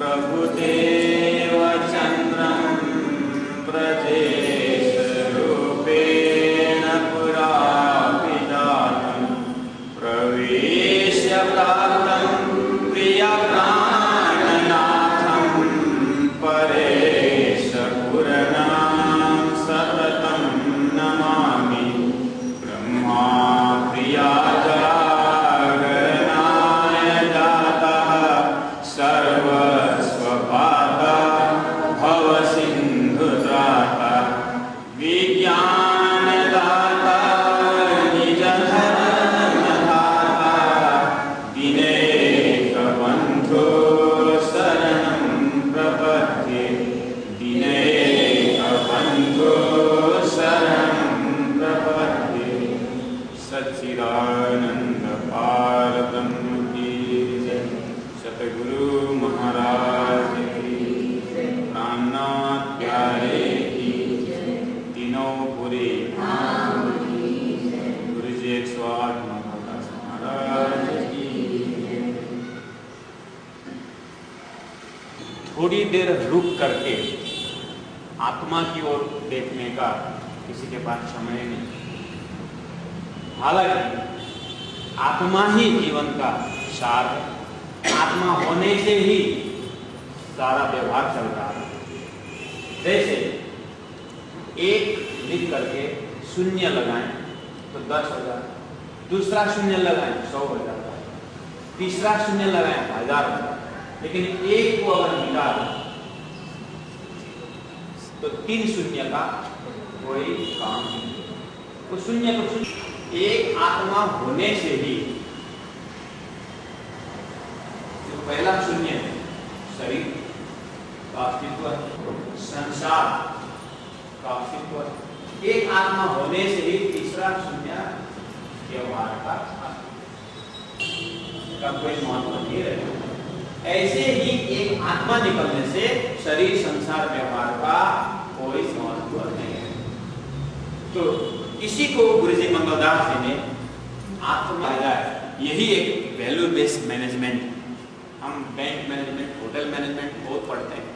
प्रभुदेव चन्द्रं प्रदेशरूपेण पुरा विजातं प्रवेश्य प्राप्तं प्रियप्राणनाथं परेशपुरनां सततं नमामि ब्रह्मा प्रियाजागरणाय जातः सर्वस्वपाता भवसिन्धुत्राता विज्ञानदाता निजधर्मदाता दिनेकबन्धो शरणं प्रपद्ये दिनेकबन्धो शरणं प्रपद्ये सच्चिदानन्द पारब्रह्म की जय। सतगुरु महाराज की प्राणनाथ प्यारे की तीनों पूरे गुरु जी 108 महाराज महाराज की। थोड़ी देर रुक करके आत्मा की ओर देखने का किसी के पास समय नहीं। हालांकि आत्मा ही जीवन का सार है, आत्मा होने से ही सारा व्यवहार चल रहा है। जैसे एक लिख करके शून्य लगाएं तो 10 हो जाता है, दूसरा शून्य लगाएं 100 हो जाता है, तीसरा शून्य लगाएं 1000 हो जाता है। लेकिन एक को अगर मिटा तो 3 शून्य का कोई काम नहीं। तो शून्य को एक आत्मा होने से ही जो पहला शून्य है शरीर का अस्तित्व, संसार का अस्तित्व, एक आत्मा होने से ही तीसरा शून्य व्यवहार का कोई महत्व नहीं रहेगा। ऐसे ही एक आत्मा निकलने से शरीर संसार व्यवहार का कोई महत्व नहीं है। तो इसी को गुरुजी मंगलदास जी ने आत्मा, यही एक वैल्यू बेस्ड मैनेजमेंट। हम बैंक मैनेजमेंट, होटल मैनेजमेंट बहुत पढ़ते हैं,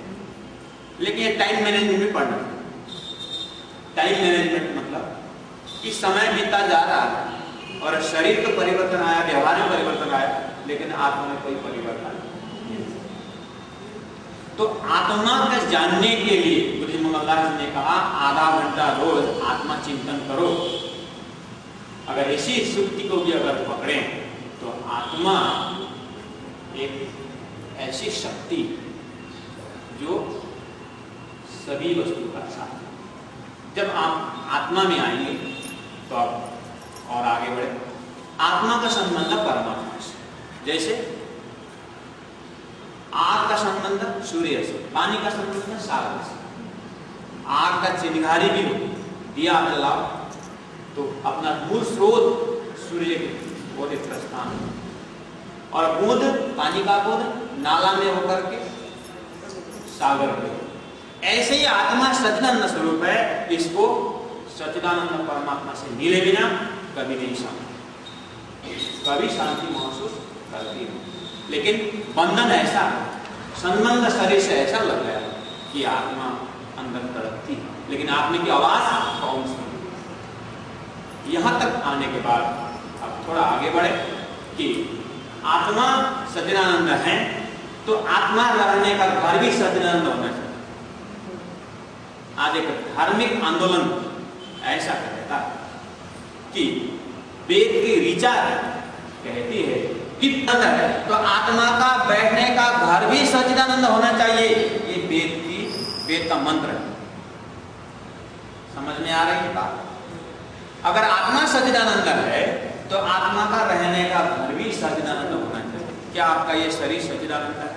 लेकिन ये टाइम मैनेजमेंट भी पढ़ना। टाइम मैनेजमेंट मतलब कि समय बीता जा रहा है और शरीर तो परिवर्तन आया, व्यवहार में परिवर्तन आया, लेकिन आत्मा में कोई परिवर्तन नहीं। तो आत्मा का जानने के लिए गुरुजी मंगलदास जी ने कहा आधा घंटा रोज आत्मा चिंतन करो। अगर इसी सुक्ति को भी अगर पकड़ें तो आत्मा एक ऐसी शक्ति जो सभी वस्तु का साथ है। जब आप आत्मा में आएंगे तो आप और आगे बढ़े। आत्मा का संबंध परमात्मा से, जैसे आग का संबंध सूर्य से, पानी का संबंध सागर से। आग का चिंगारी भी हो, दिया जलाओ तो अपना मूल स्रोत सूर्य के ओर प्रस्थान, और बूंद पानी का बूंद नाला में होकर के सागर में। ऐसे ही आत्मा सच्चिदानंद स्वरूप है, इसको सच्चिदानंद परमात्मा से मिले बिना कभी नहीं शांति, कभी शांति महसूस करती है। लेकिन बंधन ऐसा, संबंध शरीर से ऐसा लग गया कि आत्मा अंदर तड़पती है, लेकिन आत्मा की आवाज कौन सी। यहां तक आने के बाद अब थोड़ा आगे बढ़े कि आत्मा सच्चिदानंद है, तो आत्मा रहने का घर भी सच्चिदानंद होना चाहिए। आज एक धार्मिक आंदोलन ऐसा कहता है कि वेद की ऋचा कहती है कि तो आत्मा का बैठने का घर भी सच्चिदानंद होना चाहिए। ये वेद का मंत्र है। समझ में आ रही है बात? अगर आत्मा सच्चिदानंद है तो आत्मा का रहने का घर भी सच्चिदानंद होना चाहिए। क्या आपका ये शरीर सच्चिदानंद है?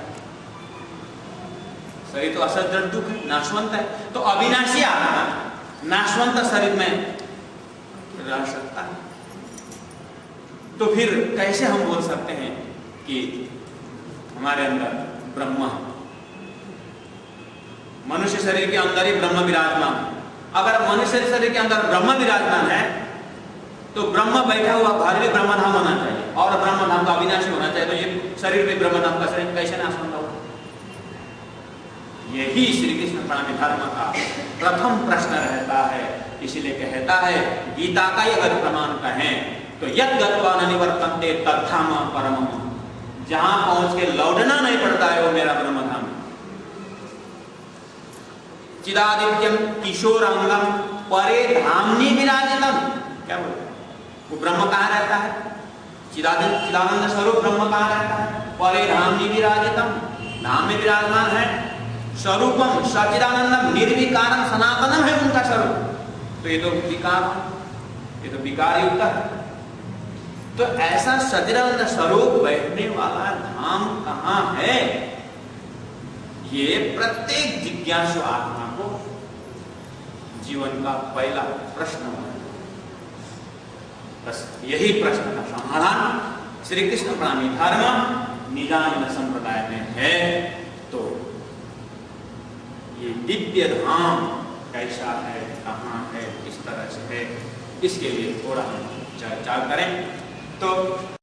शरीर तो असत जड़ दुख है, नाशवंत है। तो अविनाशी आत्मा नाशवंत शरीर में रह सकता है। तो फिर कैसे हम बोल सकते हैं कि हमारे अंदर ब्रह्म, मनुष्य शरीर के अंदर ही ब्रह्म विराजमान। अगर मनुष्य शरीर के अंदर ब्रह्म विराजमान है तो ब्रह्म बैठा हुआ घर भी ब्रह्मधाम होना चाहिए, और ब्रह्मधाम का अविनाशी होना चाहिए। तो ये शरीर भी ब्रह्मधाम का शरीर कैसे नाशवंत होगा? यही श्री कृष्ण प्रणमी धर्म का प्रथम प्रश्न रहता है। इसलिए कहता है गीता का ही अगर प्रमाण कहें तो यद गत्वा न निवर्तन्ते तद्धाम परमम, जहां पहुंच के लौटना नहीं पड़ता है वो मेरा ब्रह्म धाम। चिदादित्यम किशोरांगम परे धामनी विराजितम, क्या बोलते वो ब्रह्म कहाँ रहता है? चिदानंद स्वरूप ब्रह्म कहाँ रहता है? परे धामनी विराजितम, धाम में विराजमान है। स्वरूपम सचिदानंदम निर्विकारम सनातनम है उनका स्वरूप। तो ये तो विकार, ये तो विकार युक्त है। तो ऐसा सचिदानंद स्वरूप बैठने वाला धाम कहाँ है? ये प्रत्येक जिज्ञासु आत्मा को जीवन का पहला प्रश्न है। बस यही प्रश्न का समाधान श्री कृष्ण प्रणमी धर्म निजानंद संप्रदाय में है। तो ये दिव्य धाम कैसा है, कहाँ है, किस तरह से है, इसके लिए थोड़ा हम चर्चा करें। तो